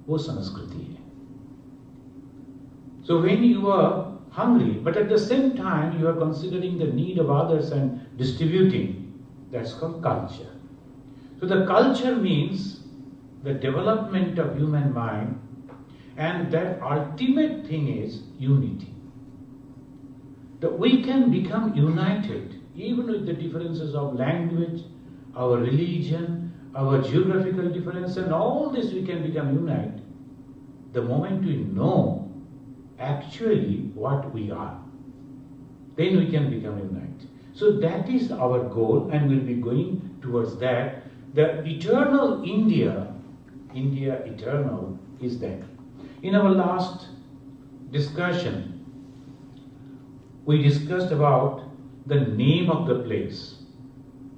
वो संस्कृति है. So when you are hungry, but at the same time you are considering the need of others and distributing, that's called culture. So the culture means the development of human mind, and that ultimate thing is unity. That we can become united even with the differences of language, our religion, our geographical difference, and all this we can become united the moment we know actually what we are. Then we can become united. So that is our goal, and we'll be going towards that. The eternal India, India eternal, is that. In our last discussion, we discussed about the name of the place.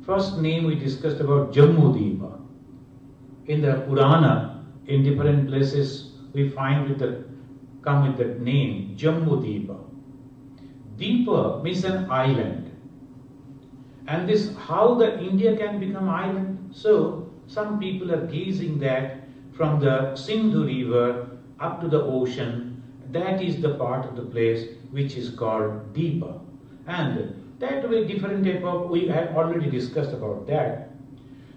First name we discussed about Jammu Deepa. In the Purana, in different places, we find come with the name Jammu Deepa. Deepa means an island. And this, how the India can become island? So some people are gazing that from the Sindhu river up to the ocean, that is the part of the place which is called Deepa. And that way different type of, we have already discussed about that.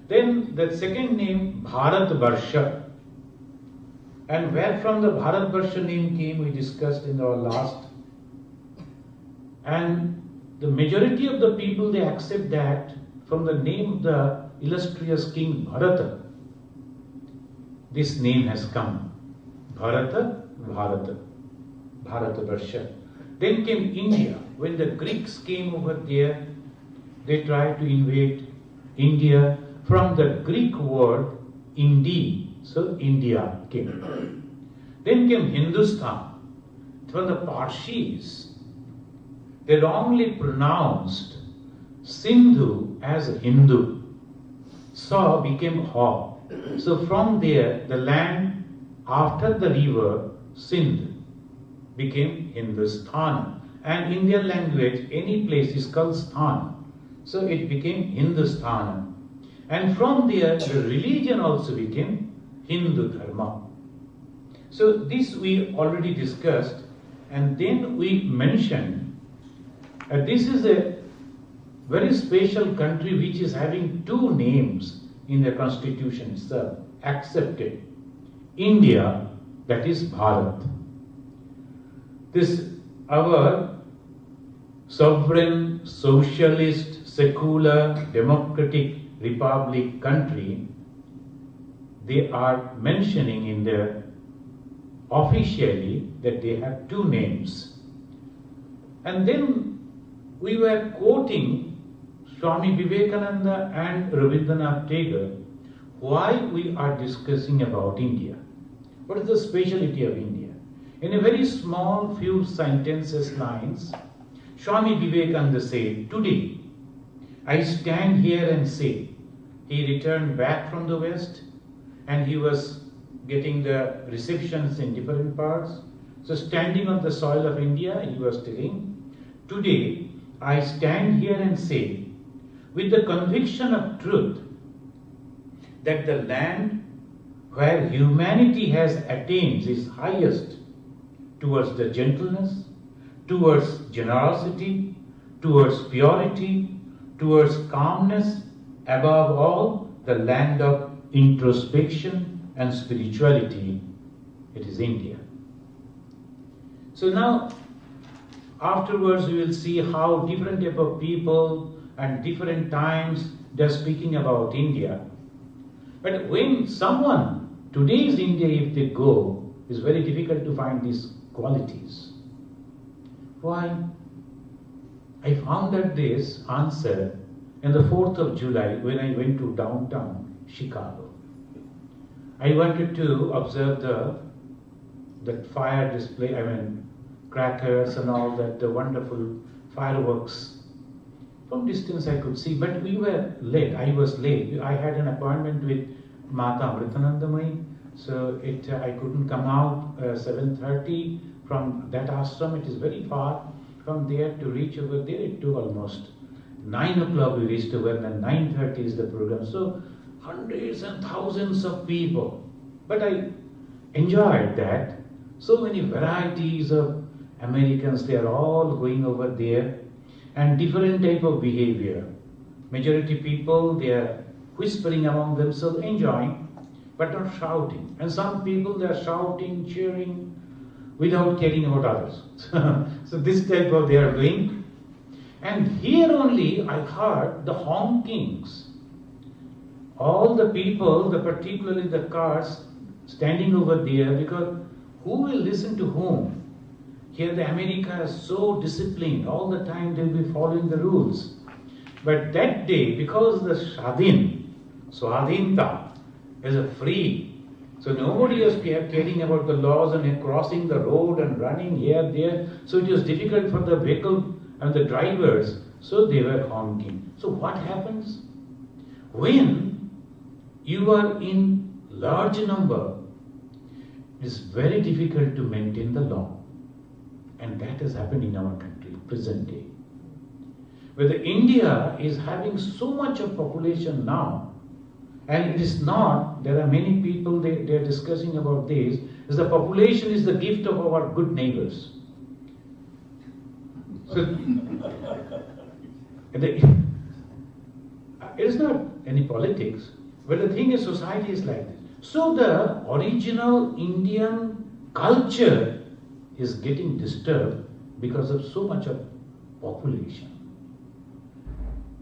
Then the second name, Bharat Varsha. And where from the Bharat Varsha name came, we discussed in our last. And the majority of the people, they accept that from the name of the illustrious king Bharata, this name has come. Bharata, Bharata, Bharata Varsha. Then came India. When the Greeks came over there, they tried to invade India from the Greek word Indi. So India came. Then came Hindustan. From the Parsis, they wrongly pronounced Sindhu as Hindu. So became Ha. So from there, the land after the river Sindh became Hindustan. And in their language, any place is called Sthana. So it became Hindustan. And from there, the religion also became Hindu Dharma. So this we already discussed. And then we mentioned that this is a very special country which is having two names in the constitution itself, accepted. India, that is Bharat. This, our sovereign, socialist, secular, democratic republic country, they are mentioning in their officially that they have two names. And then we were quoting Swami Vivekananda and Rabindranath Tagore, why we are discussing about India. What is the speciality of India? In a very small few sentences, lines, Swami Vivekananda said, today I stand here and say, he returned back from the West and he was getting the receptions in different parts. So standing on the soil of India, he was telling, today I stand here and say, with the conviction of truth, that the land where humanity has attained its highest towards the gentleness, towards generosity, towards purity, towards calmness, above all, the land of introspection and spirituality, it is India. So now, afterwards we will see how different type of people and different times they are speaking about India. But when someone, today's India, if they go, it's very difficult to find these qualities. Why? I found that this answer on the 4th of July when I went to downtown Chicago. I wanted to observe the fire display, crackers and all that, the wonderful fireworks. From distance I could see, but we were late. I was late. I had an appointment with Mata Amritanandamai, so I couldn't come out 7:30 from that ashram. It is very far. From there to reach over there, it took almost 9 o'clock we reached over, and 9:30 is the program. So hundreds and thousands of people. But enjoyed that. So many varieties of Americans, they are all going over there, and different type of behavior. Majority people, they are whispering among themselves, enjoying, but not shouting. And some people, they are shouting, cheering, without caring about others. So this type of they are doing. And here only I heard the honkings. All the people, particularly the cars, standing over there, because who will listen to whom? Here the America is so disciplined, all the time they will be following the rules. But that day, because the Swadhinta is a free, so nobody was caring about the laws and crossing the road and running here, there. So it was difficult for the vehicle and the drivers, so they were honking. So what happens? When you are in large number, it is very difficult to maintain the law. And that has happened in our country, present day. Whether India is having so much of population now, and it is not, there are many people, they are discussing about this, is the population is the gift of our good neighbors. So, it is not any politics, but the thing is society is like this. So the original Indian culture is getting disturbed because of so much of population.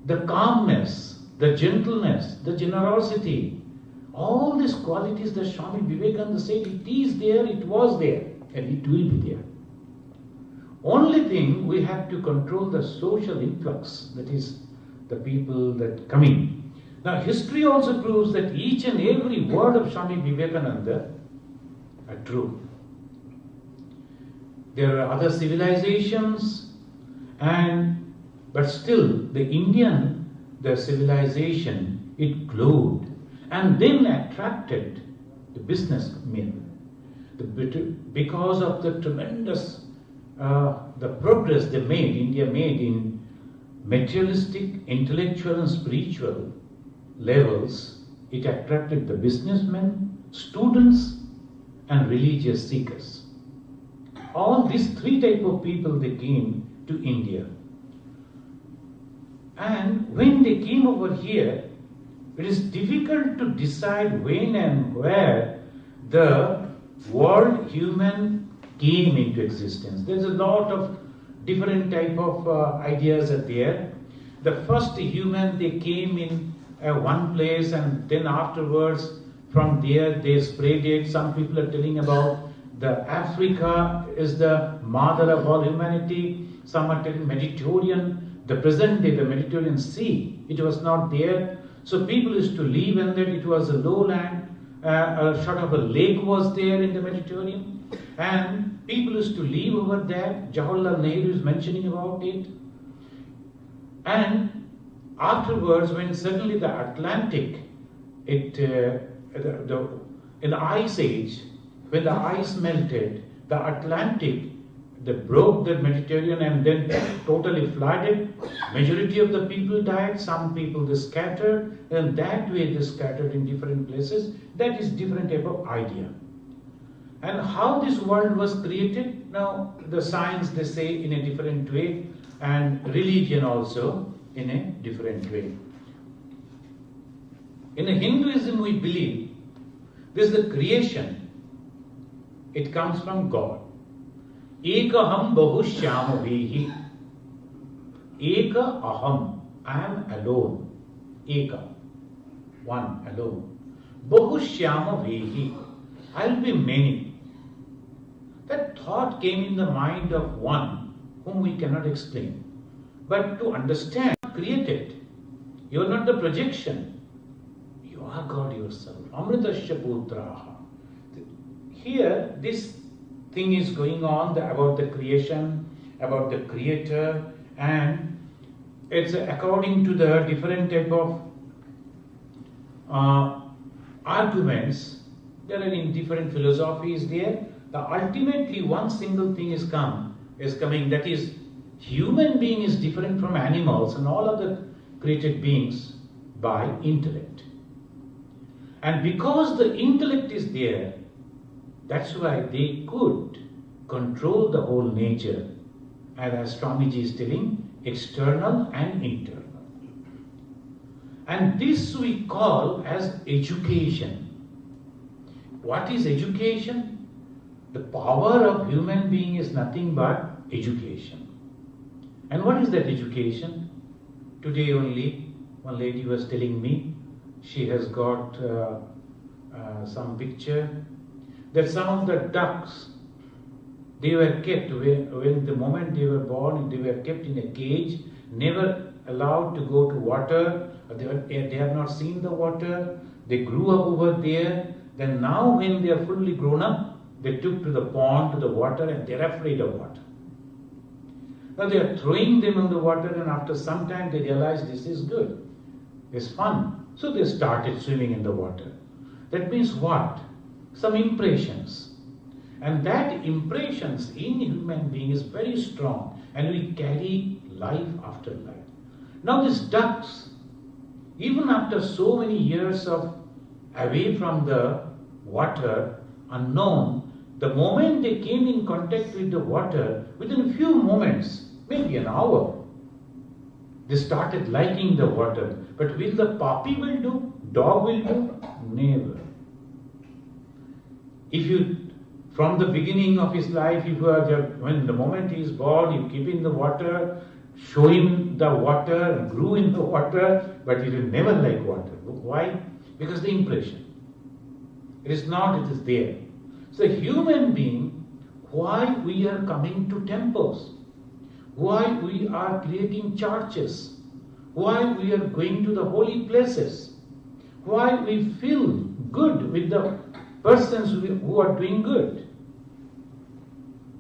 The calmness, the gentleness, the generosity, all these qualities that Swami Vivekananda said, it is there, it was there, and it will be there. Only thing, we have to control the social influx, that is the people that come in. Now history also proves that each and every word of Swami Vivekananda are true. There are other civilizations, but still the civilization, it glowed and then attracted the businessmen. Because of the tremendous the progress India made in materialistic, intellectual and spiritual levels, it attracted the businessmen, students and religious seekers. All these three types of people, they came to India. And when they came over here, it is difficult to decide when and where the word human came into existence. There's a lot of different type of ideas are there. The first human, they came in one place, and then afterwards from there they spread it. Some people are telling about the Africa is the mother of all humanity. Some are telling Mediterranean, the present day, the Mediterranean Sea, it was not there. So people used to live in that. It was a lowland, a sort of a lake was there in the Mediterranean, and people used to live over there. Jawaharlal Nehru is mentioning about it. And afterwards, when suddenly the Atlantic, in the ice age, when the ice melted, the Atlantic, they broke the Mediterranean and then totally flooded. Majority of the people died. Some people they scattered, and that way they scattered in different places. That is different type of idea. And how this world was created? Now the science they say in a different way, and religion also in a different way. In Hinduism we believe this is the creation. It comes from God. Ekaham bahushyama vehi. Eka aham. I am alone. Eka. One alone. Bahushyama vehi. I will be many. That thought came in the mind of one whom we cannot explain. But to understand, created. You are not the projection. You are God yourself. Amritasya putraha. Here, this thing is going on about the creation, about the creator, and it's according to the different type of arguments. There are in different philosophies there. The ultimately one single thing is coming, that is human being is different from animals and all other created beings by intellect. And because the intellect is there, That's why they could control the whole nature. And as Swamiji is telling, external and internal. And this we call as education. What is education? The power of human being is nothing but education. And what is that education? Today only, one lady was telling me, she has got some picture that some of the ducks, they were kept, when the moment they were born, they were kept in a cage, never allowed to go to water, they have not seen the water, they grew up over there, then now when they are fully grown up, they took to the pond, to the water, and they are afraid of water. Now they are throwing them in the water, and after some time they realize this is good, it's fun. So they started swimming in the water. That means what? Some impressions. And that impressions in human being is very strong, and we carry life after life. Now these ducks, even after so many years of away from the water, unknown, the moment they came in contact with the water, within a few moments, maybe an hour, they started liking the water. But will the puppy will do? Dog will do? Never. If you, from the beginning of his life, if you are when the moment he is born, you keep in the water, show him the water, grew in the water, but he will never like water. Why? Because the impression. It is not, it is there. So human being, why we are coming to temples? Why we are creating churches? Why we are going to the holy places? Why we feel good with the persons who are doing good?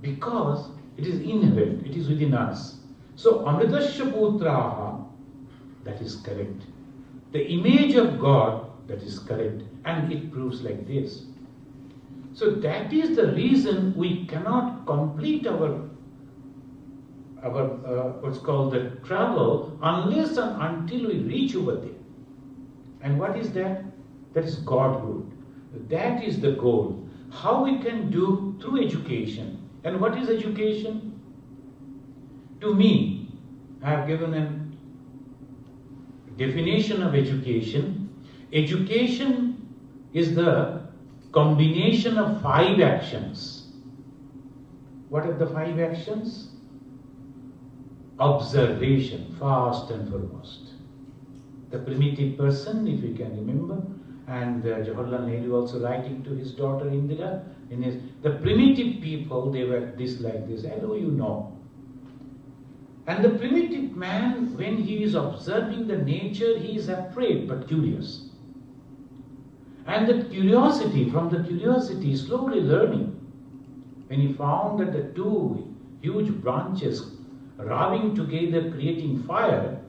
Because it is inherent, it is within us. So Amritasya Putraha, that is correct. The image of God, that is correct. And it proves like this. So that is the reason we cannot complete our what's called the travel unless and until we reach over there. And what is that? That is Godhood. That is the goal. How we can do through education. And what is education? To me, I have given a definition of education. Education is the combination of 5 actions. What are the 5 actions? Observation, first and foremost. The primitive person, if you can remember, and Jawaharlal Nehru also writing to his daughter Indira, the primitive people, they were this like this, hello, you know. And the primitive man, when he is observing the nature, he is afraid but curious. And that curiosity, from the curiosity, slowly learning. When he found that the 2 huge branches rubbing together, creating fire,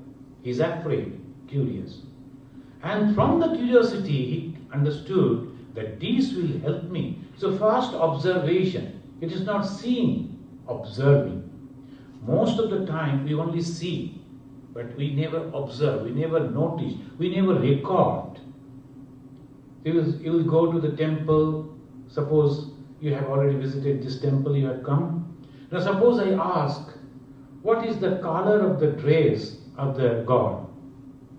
he is afraid, curious. And from the curiosity, he understood that these will help me. So first, observation. It is not seeing, observing. Most of the time, we only see, but we never observe, we never notice, we never record. You will go to the temple, suppose you have already visited this temple, you have come. Now suppose I ask, what is the color of the dress of the god?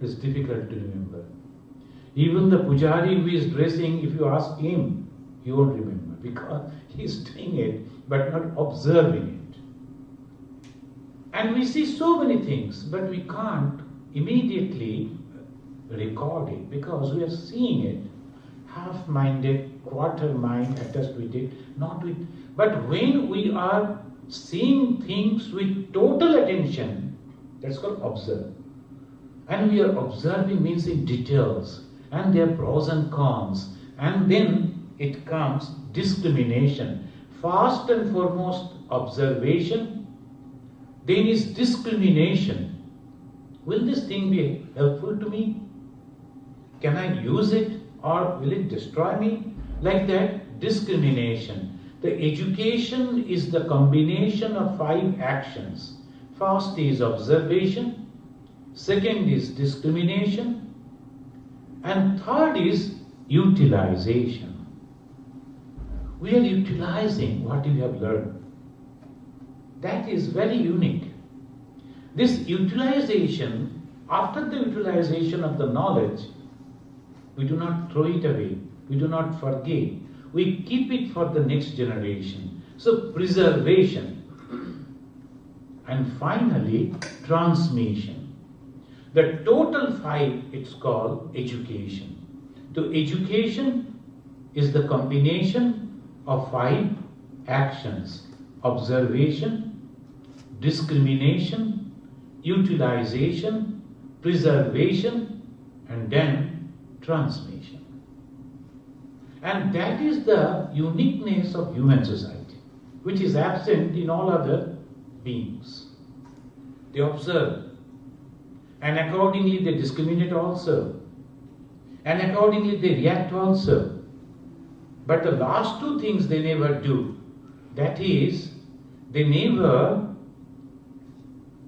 It's difficult to remember. Even the pujari who is dressing, if you ask him, he won't remember because he is doing it but not observing it. And we see so many things, but we can't immediately record it because we are seeing it half-minded, quarter mind attached with it, not with. But when we are seeing things with total attention, that's called observe. And we are observing means in details, and there are pros and cons, and then it comes discrimination. First and foremost, observation, then is discrimination. Will this thing be helpful to me? Can I use it or will it destroy me? Like that, discrimination. The education is the combination of 5 actions. First is observation, second is discrimination, and third is utilization. we are utilizing what we have learned. That is very unique. This utilization, after the utilization of the knowledge, we do not throw it away, we do not forget, we keep it for the next generation. So preservation. And finally, transmission. The total 5, it's called education. So education is the combination of 5 actions: observation, discrimination, utilization, preservation, and then transmission. And that is the uniqueness of human society, which is absent in all other beings. They observe, and accordingly they discriminate also, and accordingly they react also. But the last 2 things they never do. That is, they never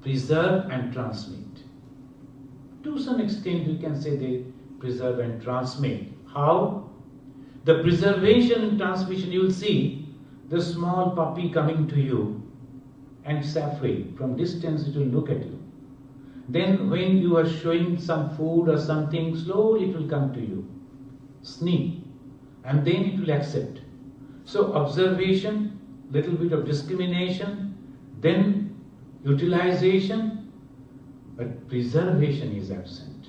preserve and transmit. To some extent we can say they preserve and transmit. How? The preservation and transmission, you will see the small puppy coming to you and it's afraid. From distance it will look at you. Then when you are showing some food or something, slowly it will come to you. Sneak. And then it will accept. So observation, little bit of discrimination, then utilization, but preservation is absent.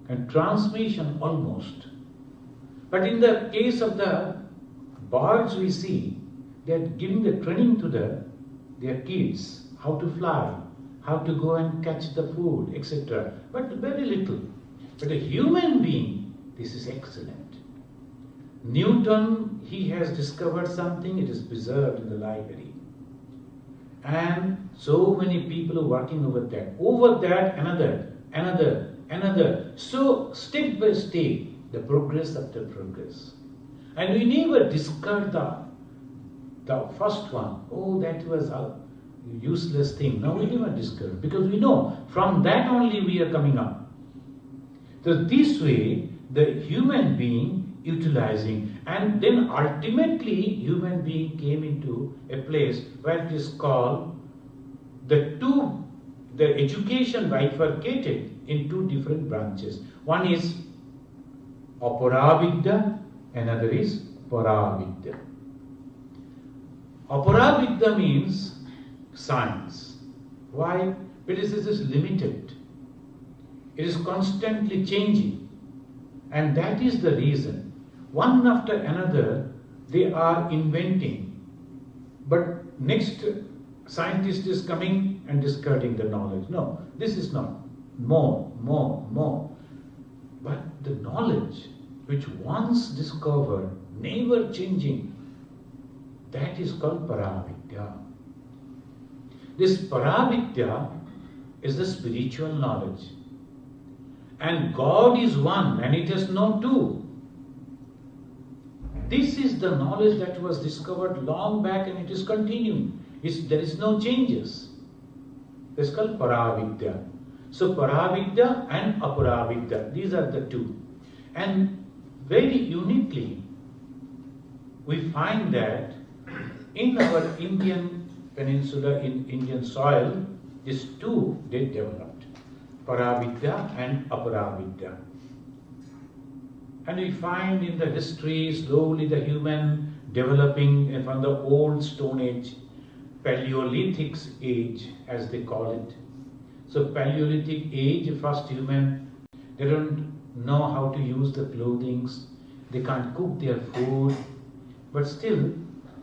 And transmission almost. But in the case of the birds we see, they are giving the training to their kids, how to fly, how to go and catch the food, etc. But very little. But a human being, this is excellent. Newton, he has discovered something, it is preserved in the library. And so many people are working over that. Over that, another. So step by step, the progress after progress. And we never discard the first one. Oh, that was a useless thing. No, we never discard, because we know from that only we are coming up. So this way, the human being utilizing, and then ultimately human being came into a place where it is called the education bifurcated in 2 different branches. One is Aparavidya, another is Paravidya. Aparavidya means science. Why? Because this is limited. It is constantly changing. And that is the reason. One after another, they are inventing. But next scientist is coming and discarding the knowledge. No, this is not. More. But the knowledge which once discovered, never changing, that is called Paravidya. This Paravidya is the spiritual knowledge. And God is one, and it has no 2. This is the knowledge that was discovered long back, and it is continuing. There is no changes. This is called Paravidya. So Paravidya and Aparavidya, these are the 2. And very uniquely, we find that in our Indian peninsula, in Indian soil, these 2 they developed. Paravidya and Aparavidya. And we find in the history, slowly the human developing from the old Stone Age, Paleolithic age, as they call it. So Paleolithic age, first human, they don't know how to use the clothing, they can't cook their food, but still,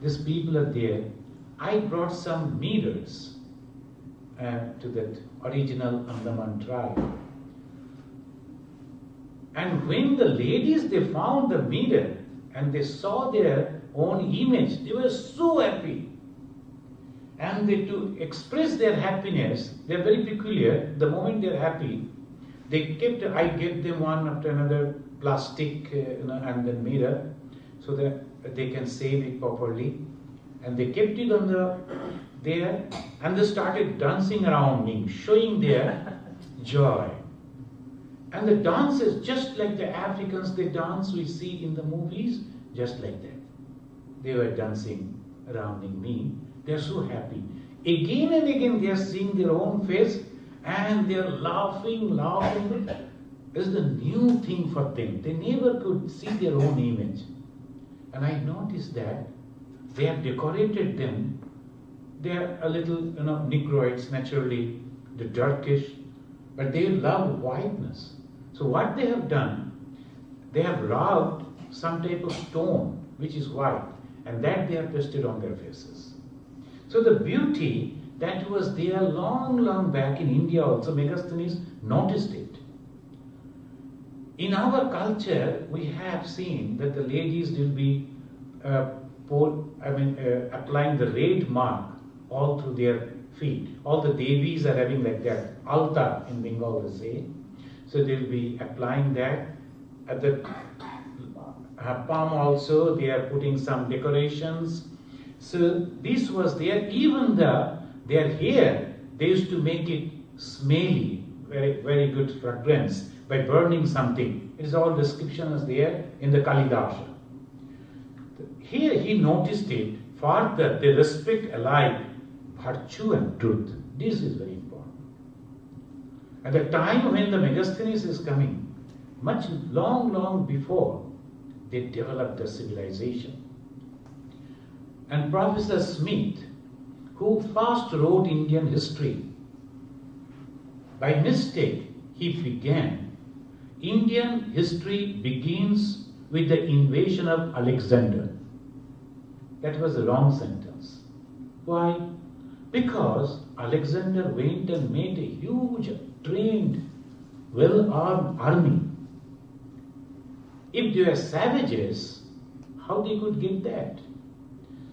these people are there. I brought some mirrors to that original Andaman tribe. And when the ladies, they found the mirror and they saw their own image, they were so happy. And they, to express their happiness, they are very peculiar. The moment they are happy, they kept, I gave them one after another plastic and then mirror, so that they can save it properly. And they kept it on there, and they started dancing around me, showing their joy. And the dance is just like the Africans, they dance, we see in the movies, just like that. they were dancing surrounding me. They are so happy. Again and again they are seeing their own face and they are laughing. It's the new thing for them. They never could see their own image. And I noticed that they have decorated them. They are a little, Negroids, naturally, the darkish, but they love whiteness. So what they have done, they have rubbed some type of stone which is white, and that they have pasted on their faces. So the beauty that was there long back in India also, Megasthenes noticed it. In our culture, we have seen that the ladies will be applying the red mark all through their feet. All the Devis are having like that, altar in Bengal they say. So they'll be applying that. At the palm also, they are putting some decorations. So this was there. Even their hair, they used to make it smelly, very good fragrance by burning something. It is all description is there in the Kalidasa. Here he noticed it. Further, they respect alike virtue and truth. This is very important. At the time when the Megasthenes is coming, much long before, they developed the civilization. And Professor Smith, who first wrote Indian history, by mistake he began, Indian history begins with the invasion of Alexander. That was a wrong sentence. Why? Because Alexander went and made a huge, trained, well-armed army. If they were savages, how they could get that?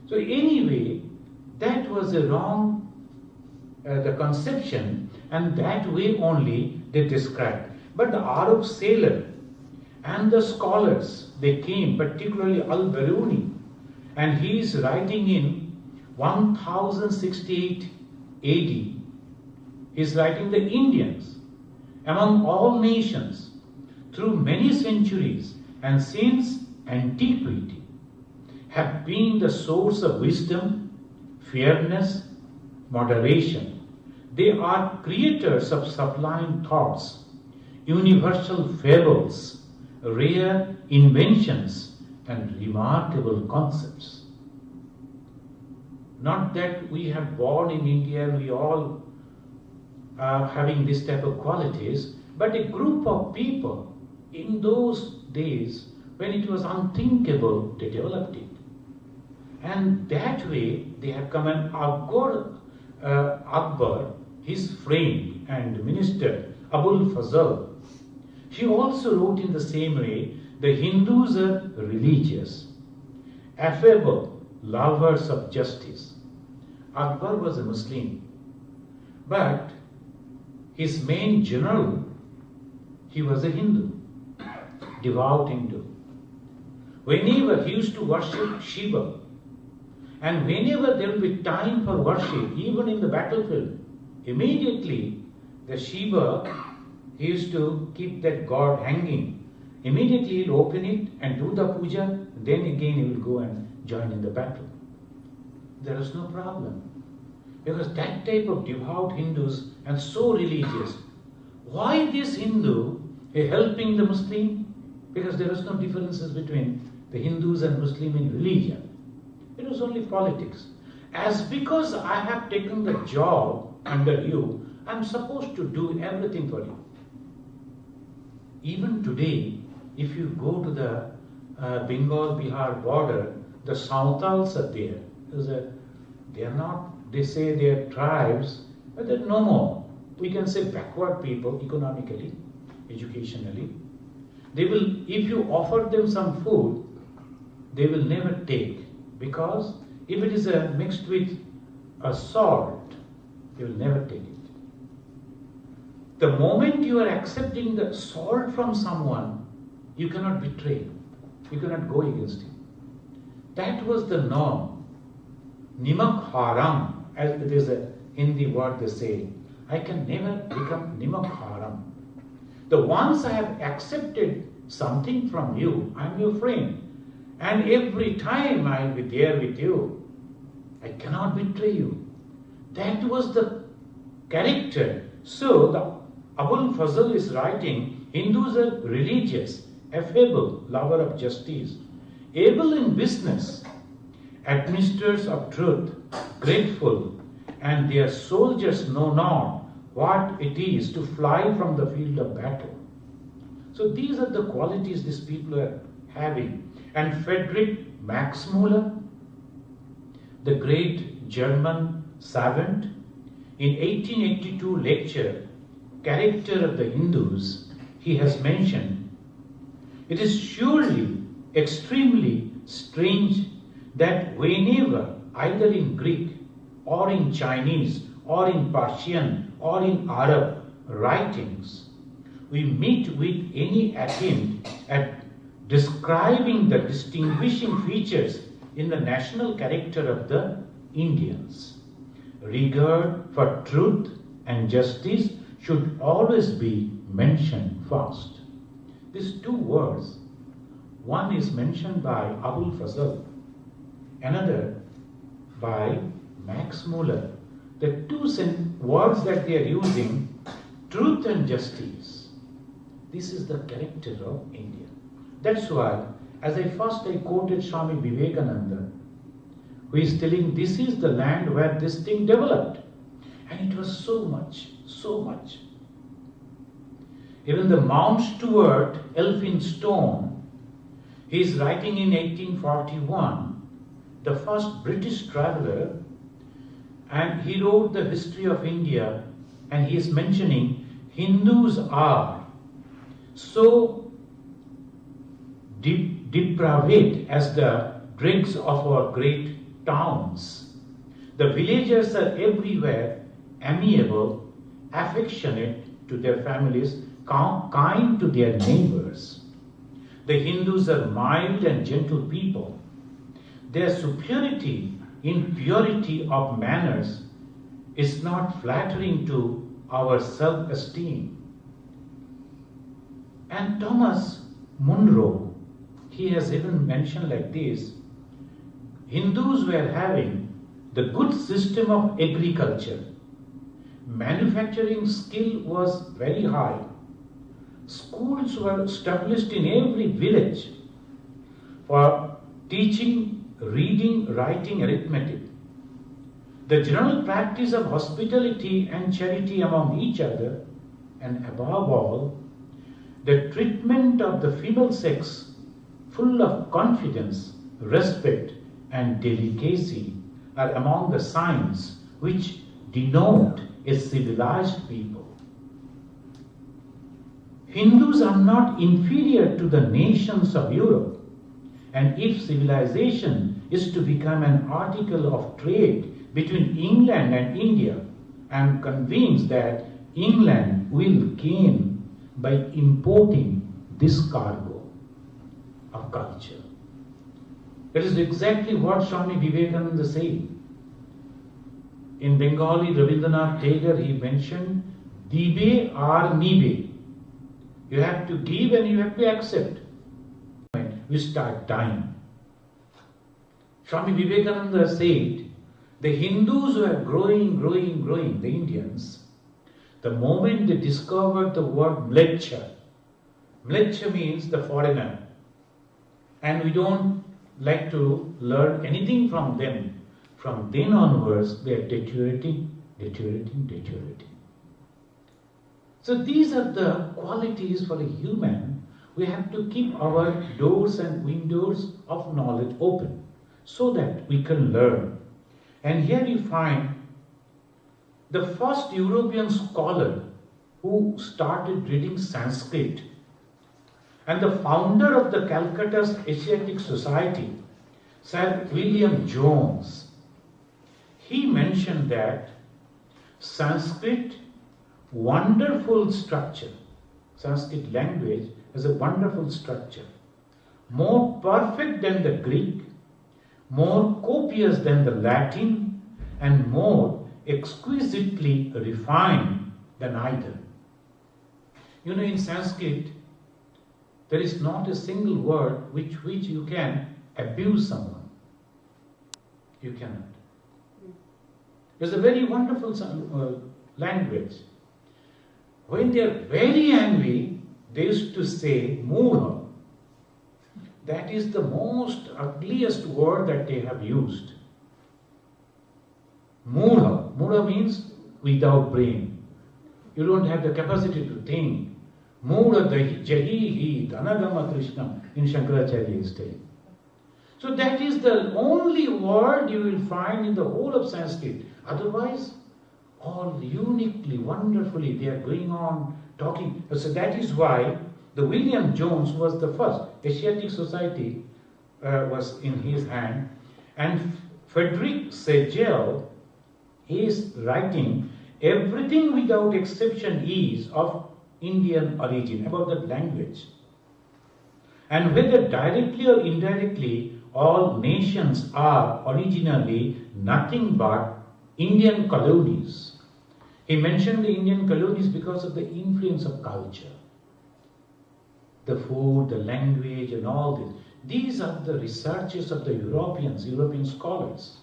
So anyway, that was a wrong the conception, and that way only they described. But the Arab sailor and the scholars, they came, particularly Al-Biruni, and he is writing in 1068 AD. He is writing the Indians among all nations through many centuries and since antiquity have been the source of wisdom, fairness, moderation. They are creators of sublime thoughts, universal fables, rare inventions, and remarkable concepts. Not that we have born in India and we all are having this type of qualities, but a group of people in those days when it was unthinkable, they developed it. And that way they have come, and Akbar, his friend and minister, Abul Fazl, he also wrote in the same way, the Hindus are religious, affable, lovers of justice. Akbar was a Muslim, but his main general, he was a Hindu, devout Hindu. Whenever he used to worship Shiva, and whenever there will be time for worship, even in the battlefield, immediately the Shiva, he used to keep that god hanging. Immediately he'll open it and do the puja, then again he will go and join in the battle. There is no problem. Because that type of devout Hindus and so religious, why this Hindu helping the Muslim? Because there is no differences between the Hindus and Muslim in religion. It was only politics. As because I have taken the job under you, I am supposed to do everything for you. Even today, if you go to the Bengal-Bihar border, the Santals are there. They are not, they say they are tribes, but they are no more. We can say backward people economically, educationally. They will, if you offer them some food, they will never take, because if it is mixed with a salt, they will never take it. The moment you are accepting the salt from someone, you cannot betray. You cannot go against him. That was the norm. Nimak haram, as it is a Hindi word they say. I can never become nimak haram. The once I have accepted something from you, I am your friend. and every time I'll be there with you. I cannot betray you. That was the character. So the Abul Fazl is writing, Hindus are religious, affable, lover of justice, able in business, administrators of truth, grateful, and their soldiers know not what it is to fly from the field of battle. So these are the qualities these people are having. And Friedrich Max Müller, the great German savant, in 1882 lecture, Character of the Hindus, he has mentioned, it is surely extremely strange that whenever, either in Greek or in Chinese or in Persian or in Arab writings, we meet with any attempt at describing the distinguishing features in the national character of the Indians. Regard for truth and justice should always be mentioned first. These two words, one is mentioned by Abul Fazl, another by Max Müller. The two words that they are using, truth and justice. This is the character of India. That's why, as I quoted Swami Vivekananda, who is telling this is the land where this thing developed. And it was so much, so much. Even the Mount Stuart, Elphinstone, he is writing in 1841, the first British traveller, and he wrote the history of India, and he is mentioning Hindus are so depraved as the dregs of our great towns. The villagers are everywhere amiable, affectionate to their families, kind to their neighbors. The Hindus are mild and gentle people. Their superiority in purity of manners is not flattering to our self-esteem. And Thomas Munro, he has even mentioned like this, Hindus were having the good system of agriculture. Manufacturing skill was very high. Schools were established in every village for teaching, reading, writing, arithmetic. The general practice of hospitality and charity among each other, and above all, the treatment of the female sex full of confidence, respect, and delicacy are among the signs which denote a civilized people. Hindus are not inferior to the nations of Europe, and if civilization is to become an article of trade between England and India, I am convinced that England will gain by importing this cargo of culture. That is exactly what Swami Vivekananda said. In Bengali, Rabindranath Tagore, he mentioned, Dibe or Nibe. You have to give and you have to accept. We start dying. Swami Vivekananda said, the Hindus were growing, the Indians, the moment they discovered the word mleccha. Mleccha means the foreigner. And we don't like to learn anything from them. From then onwards, they are deteriorating. So these are the qualities for a human. We have to keep our doors and windows of knowledge open so that we can learn. And here you find the first European scholar who started reading Sanskrit and the founder of the Calcutta's Asiatic Society, Sir William Jones. He mentioned that Sanskrit, wonderful structure. Sanskrit language has a wonderful structure. More perfect than the Greek, more copious than the Latin, and more exquisitely refined than either. In Sanskrit, there is not a single word which you can abuse someone. You cannot. It's a very wonderful language. When they are very angry, they used to say, "Mudha." That is the most ugliest word that they have used. Mudha. Mudha means without brain. You don't have the capacity to think. Mudha jahihi dhanagama Krishna in Shankaracharya's day. So that is the only word you will find in the whole of Sanskrit. Otherwise, all uniquely, wonderfully, they are going on talking. So that is why the William Jones was the first. Asiatic Society was in his hand. And Frederick Segel is writing, everything without exception is of Indian origin, about that language. And whether directly or indirectly, all nations are originally nothing but Indian colonies. He mentioned the Indian colonies because of the influence of culture. The food, the language and all this. These are the researches of the European scholars.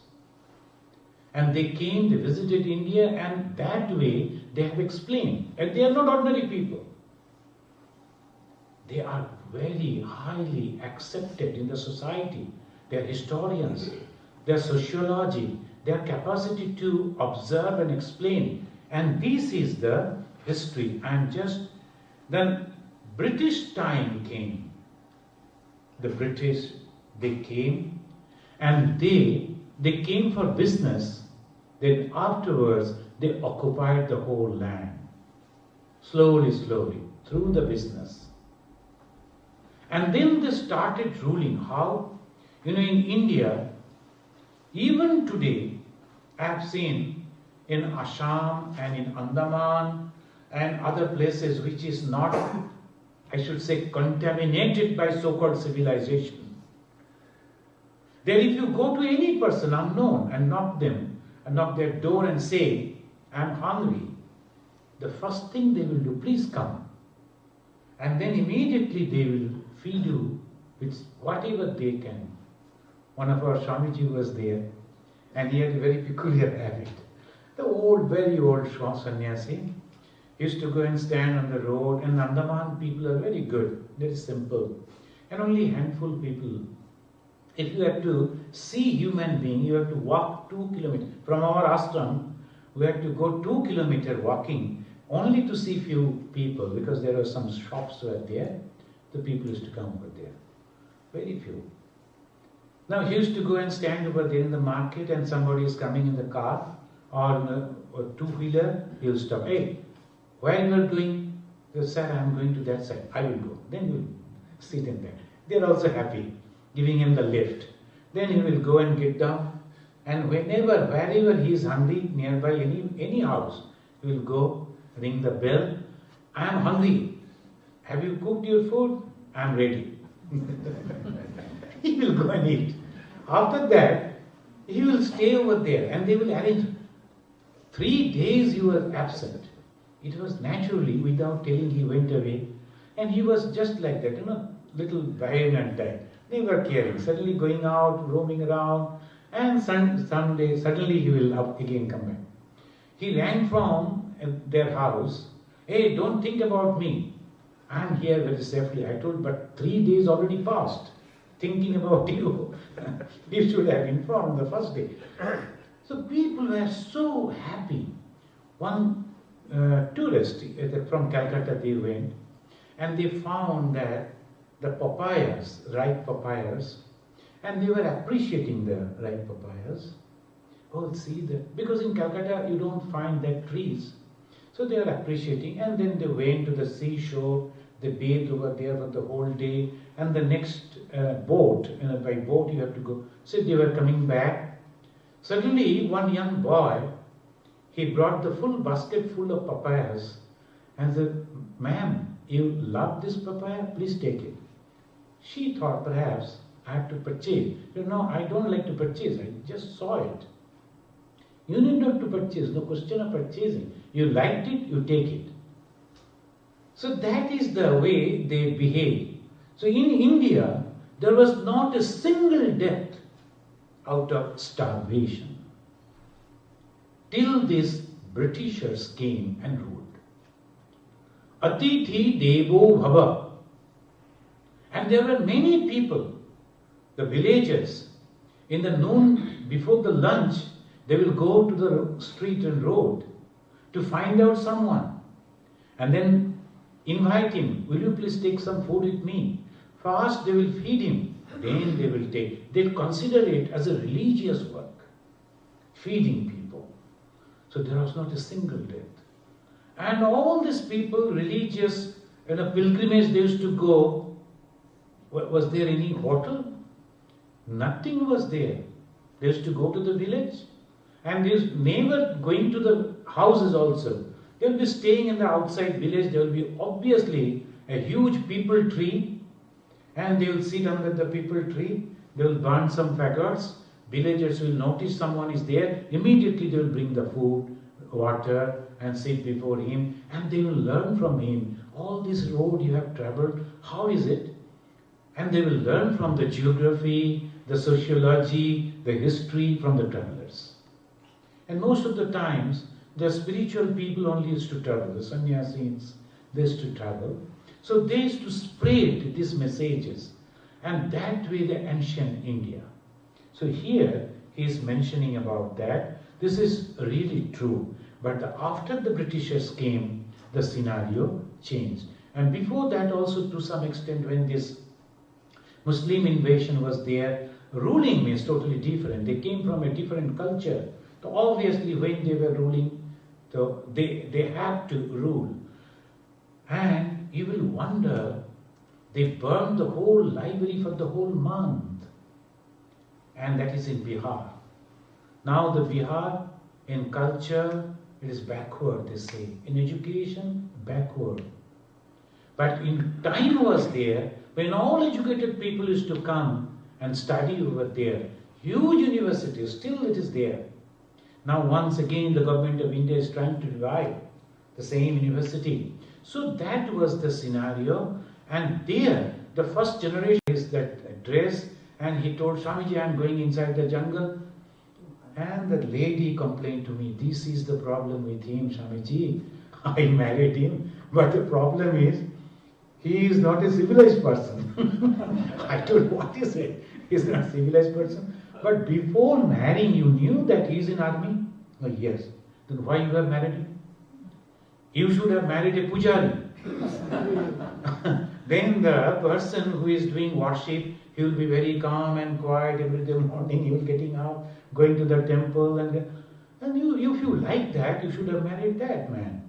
And they came, they visited India, and that way they have explained. And they are not ordinary people. They are very highly accepted in the society. They are historians, their sociology, their capacity to observe and explain. And this is the history. And just then British time came. The British, they came, and they came for business. Then afterwards, they occupied the whole land. Slowly, through the business. And then they started ruling. How? In India, even today, I have seen in Assam and in Andaman and other places which is not, I should say, contaminated by so-called civilization. Then if you go to any person unknown and knock their door and say, "I'm hungry," the first thing they will do, "Please come." And then immediately they will feed you with whatever they can. One of our Swamiji was there, and he had a very peculiar habit. The old, very old sannyasi used to go and stand on the road, and Andaman people are very good, very simple, and only a handful of people. If you have to see human being, you have to walk 2 kilometers. From our ashram, we had to go 2 kilometers walking only to see few people, because there were some shops were there. The people used to come over there. Very few. Now he used to go and stand over there in the market, and somebody is coming in the car or in a two-wheeler, he will stop. "Hey, where you are going?" They say, "Sir, I am going to that side." "I will go." Then we will sit in there. They are also happy, giving him the lift. Then he will go and get down, and wherever he is hungry, nearby any house, he will go, ring the bell. "I am hungry. Have you cooked your food?" "I am ready." He will go and eat. After that, he will stay over there, and they will arrange. 3 days he was absent. It was naturally, without telling, he went away. And he was just like that, little violent type. Never caring. Suddenly going out, roaming around, and someday, suddenly he will up again come back. He ran from their house. "Hey, don't think about me. I am here very safely." I told, "But 3 days already passed. Thinking about you. You should have informed the first day." So people were so happy. One tourist from Calcutta, they went, and they found that the papayas, ripe papayas, and they were appreciating the ripe papayas. "Oh, see that," because in Calcutta you don't find that trees. So they were appreciating, and then they went to the seashore. They bathed over there for the whole day, and the next boat, by boat you have to go. So they were coming back. Suddenly, one young boy, he brought the full basket full of papayas and said, "Ma'am, you love this papaya? Please take it." She thought, perhaps I have to purchase. I don't like to purchase. I just saw it. You need not to purchase. No question of purchasing. You liked it, you take it. So that is the way they behave. So in India, there was not a single death out of starvation till these Britishers came and ruled. Atithi Devo Bhava. And there were many people, the villagers, in the noon before the lunch, they will go to the street and road to find out someone and then invite him, will you please take some food with me? First they will feed him, then they will take. They'll consider it as a religious work, feeding people. So there was not a single death. And all these people, religious, in a pilgrimage they used to go, was there any hotel? Nothing was there. They used to go to the village and they used never going to the houses also. They will be staying in the outside village. There will be obviously a huge peepal tree and they will sit under the peepal tree. They will burn some faggots. Villagers will notice someone is there. Immediately they will bring the food, water and sit before him and they will learn from him. All this road you have travelled, how is it? And they will learn from the geography, the sociology, the history from the travelers. And most of the times, the spiritual people only used to travel, the sannyasis, they used to travel. So they used to spread these messages. And that way the ancient India. So here he is mentioning about that. This is really true. But after the Britishers came, the scenario changed. And before that also to some extent when this Muslim invasion was there, ruling means totally different. They came from a different culture. So obviously when they were ruling, so they had to rule. And you will wonder, they burned the whole library for the whole month. And that is in Bihar. Now the Bihar in culture, it is backward, they say. In education, backward. But in time was there, when all educated people used to come and study over there. Huge universities, still it is there. Now once again the government of India is trying to revive the same university. So that was the scenario, and there the first generation is that address, and he told Swamiji, I am going inside the jungle. And the lady complained to me, this is the problem with him, Swamiji. I married him, but the problem is, he is not a civilized person. I told, what is it? He is not a civilized person. But before marrying, you knew that he is in army? Oh, yes. Then why you have married him? You should have married a pujari. Then the person who is doing worship, he will be very calm and quiet every day morning. He will getting out, going to the temple, and you, if you like that, you should have married that man.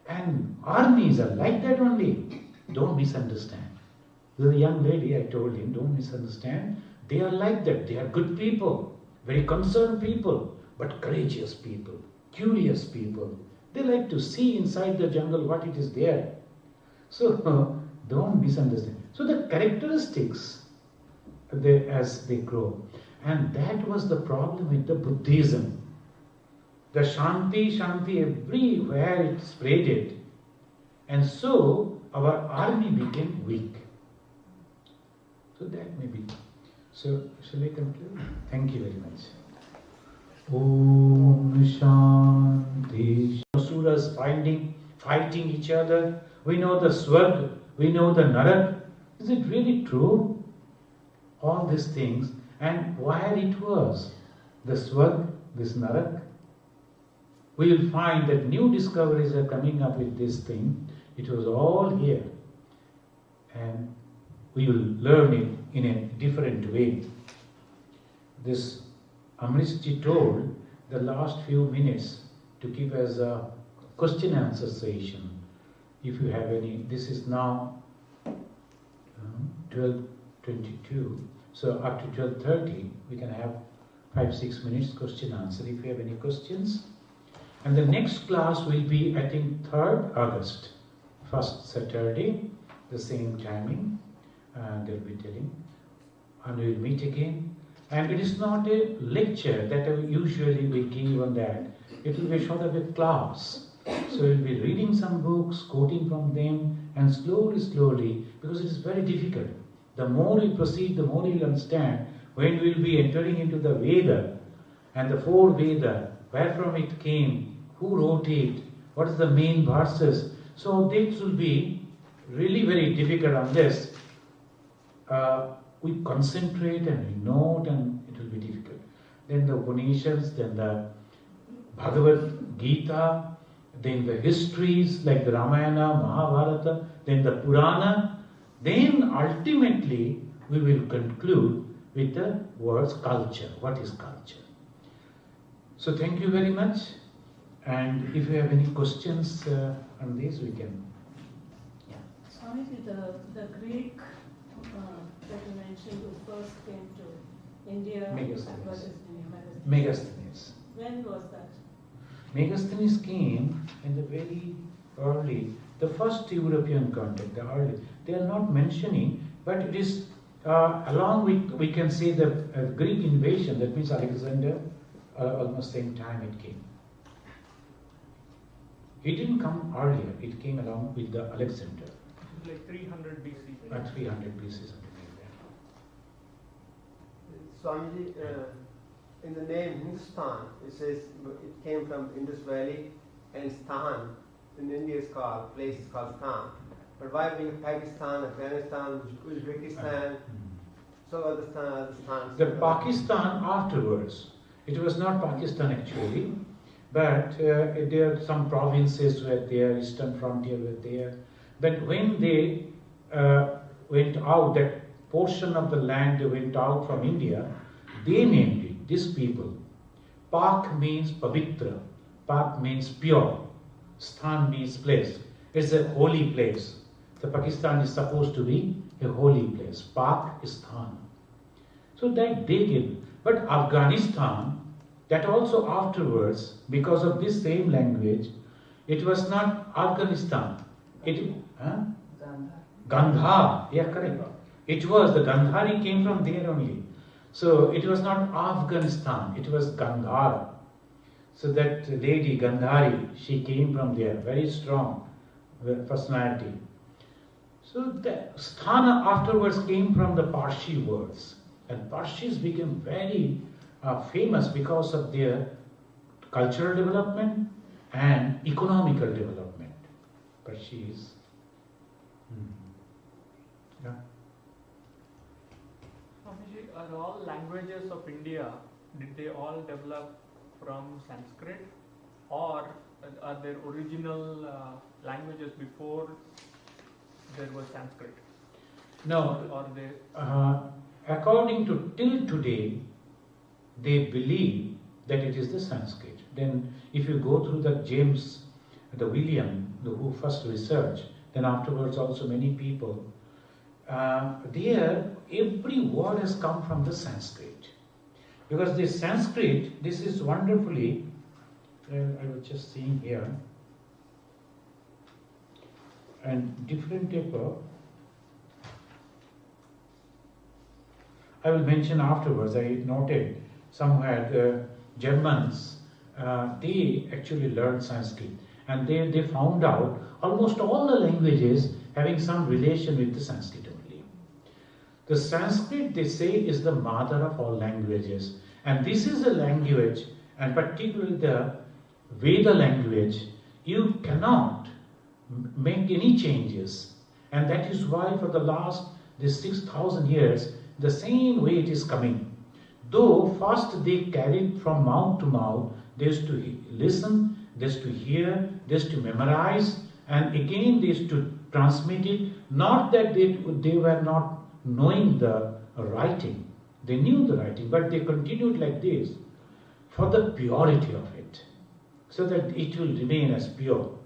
And armies are like that only. Don't misunderstand. The young lady, I told him, don't misunderstand. They are like that. They are good people, very concerned people, but courageous people, curious people. They like to see inside the jungle what it is there. So don't misunderstand. So the characteristics, as they grow. And that was the problem with the Buddhism. The Shanti everywhere it spreaded. And so our army became weak. So that may be. So shall I conclude? Thank you very much. Om Shanti. Asuras fighting each other. We know the Swarg, we know the Narak. Is it really true? All these things, and where it was, the Swarg, this Narak. We will find that new discoveries are coming up with this thing. It was all here. And we will learn it in a different way. This Amrishji told the last few minutes to keep as a question answer session. If you have any, this is now 12:22. So up to 12:30, we can have 5-6 minutes question answer if you have any questions. And the next class will be, I think, 3rd August, first Saturday, the same timing. They'll be telling. And we'll meet again. And it is not a lecture that usually we give on that. It will be sort of a class. So we'll be reading some books, quoting from them, and slowly, because it is very difficult. The more we proceed, the more you will understand when we will be entering into the Veda and the four Veda, where from it came, who wrote it, what is the main verses. So this will be really very difficult unless we concentrate and we note, and it will be difficult. Then the Upanishads, then the Bhagavad Gita, then the histories like the Ramayana, Mahabharata, then the Purana, then ultimately we will conclude with the words culture. What is culture? So thank you very much, and if you have any questions on this, we can. Yeah. Swamiji, the Greek that you mentioned who first came to India, Megasthenes. what is his name? Megasthenes. When was that? Megasthenes came in the very early, the first European contact, the early. They are not mentioning, but it is along with, we can say, the Greek invasion, that means Alexander, almost same time it came. It didn't come earlier, it came along with the Alexander. Like 300 BC. 300 BC, something like that. Swamiji, in the name Hindustan, it says it came from Indus Valley, and Stan in India is called, place is called Stan. But why bring Pakistan, Afghanistan, Uzbekistan, so other Stans? The Pakistan afterwards, it was not Pakistan actually, but there are some provinces were there, eastern frontier were there. But when they went out, that portion of the land went out from India, they named it, these people. Pak means Pavitra, Pak means pure, Stan means place. It's a holy place. So Pakistan is supposed to be a holy place. Pak is Stan. So that they gave. But Afghanistan, that also afterwards, because of this same language, it was not Afghanistan. Gandhar. Yeah, correct. It was, the Gandhari came from there only. So it was not Afghanistan, it was Gandhar. So that lady Gandhari, she came from there, very strong personality. So the Sthana afterwards came from the Parsi words. And Parsis became very famous because of their cultural development and economical development. Parsis. Yeah. Swamiji, are all languages of India, did they all develop from Sanskrit, or are there original languages before there was Sanskrit? No. Or they? According to till today, they believe that it is the Sanskrit. Then if you go through the James, the William, who first researched, then afterwards also many people, there every word has come from the Sanskrit. Because this Sanskrit, this is wonderfully, I was just seeing here, and different type of, I will mention afterwards, I noted somewhere the Germans, they actually learned Sanskrit, and they found out almost all the languages having some relation with the Sanskrit only. The Sanskrit, they say, is the mother of all languages, and this is a language, and particularly the Veda language, you cannot make any changes, and that is why for the last this 6,000 years, the same way it is coming. Though first they carried from mouth to mouth, they used to listen, they used to hear, they used to memorize, and again they used to transmit it. Not that they were not knowing the writing, they knew the writing, but they continued like this for the purity of it, so that it will remain as pure.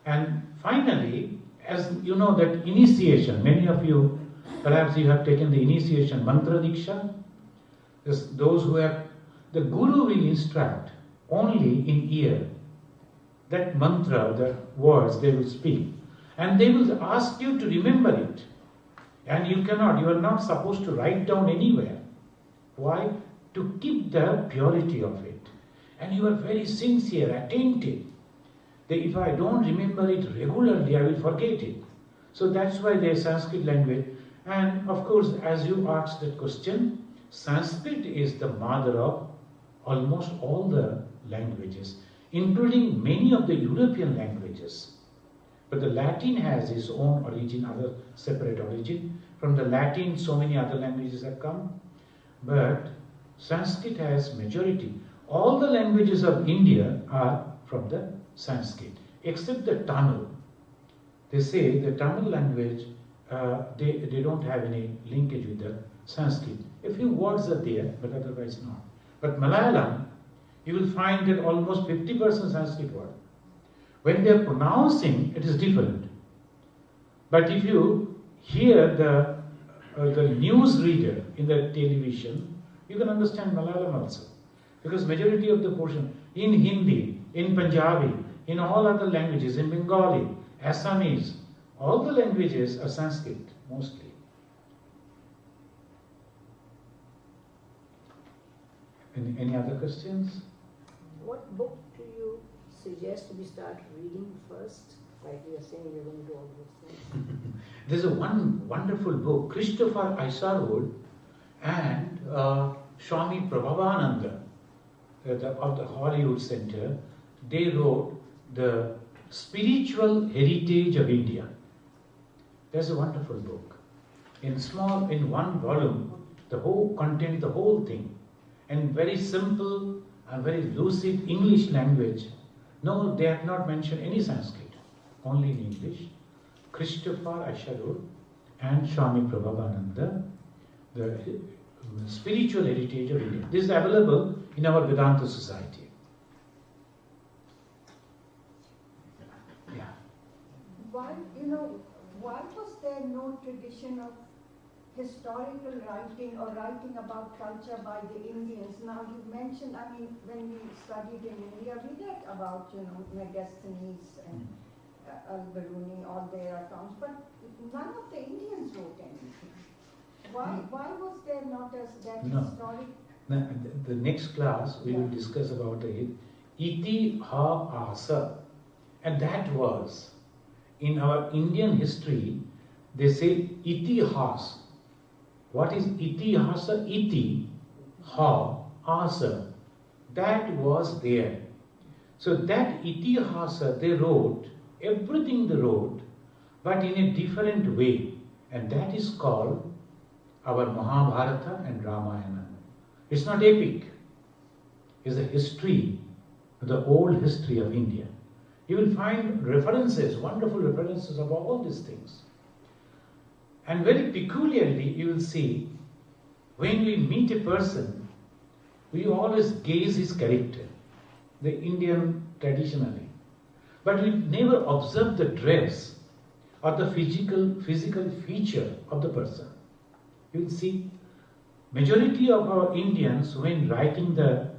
And finally, as you know, that initiation, many of you, perhaps you have taken the initiation mantra diksha. Those who have, the guru will instruct only in ear. That mantra, the words they will speak, and they will ask you to remember it. And you are not supposed to write down anywhere. Why? To keep the purity of it. And you are very sincere, attentive. That if I don't remember it regularly, I will forget it. So that's why there is Sanskrit language. And of course, as you asked that question, Sanskrit is the mother of almost all the languages, including many of the European languages. But the Latin has its own origin, other separate origin. From the Latin, so many other languages have come. But Sanskrit has majority. All the languages of India are from the Sanskrit, except the Tamil. They say the Tamil language, they don't have any linkage with the Sanskrit. A few words are there, but otherwise not. But Malayalam, you will find that almost 50% Sanskrit word. When they are pronouncing, it is different. But if you hear the news reader in the television, you can understand Malayalam also. Because majority of the portion in Hindi, in Punjabi, in all other languages, in Bengali, Assamese, all the languages are Sanskrit mostly. Any other questions? What book do you suggest we start reading first? Like you are saying, you're going to do all those things. There's a one wonderful book, Christopher Isherwood and Swami Prabhavananda of the Hollywood Center. They wrote the Spiritual Heritage of India. That's a wonderful book. In one volume, the whole content, the whole thing, and very simple and very lucid English language. No, they have not mentioned any Sanskrit, only in English. Christopher Isherwood and Swami Prabhavananda, the Spiritual Heritage of India. This is available in our Vedanta Society. Yeah. Why was there no tradition of historical writing or writing about culture by the Indians? Now you mentioned, when we studied in India, we read about, Megasthenes and Al-Biruni, all their accounts, but none of the Indians wrote anything. Why was there not that historic? Now, the next class we will discuss about it. Itihasa, and that was in our Indian history. They say itihas. What is itihasa? Iti, ha, asa. That was there. So that itihasa they wrote, everything they wrote, but in a different way. And that is called our Mahabharata and Ramayana. It's not epic. It's the history, the old history of India. You will find references, wonderful references of all these things. And very peculiarly, you will see, when we meet a person, we always gaze his character, the Indian traditionally. But we never observe the dress or the physical feature of the person. You will see, majority of our Indians, when writing the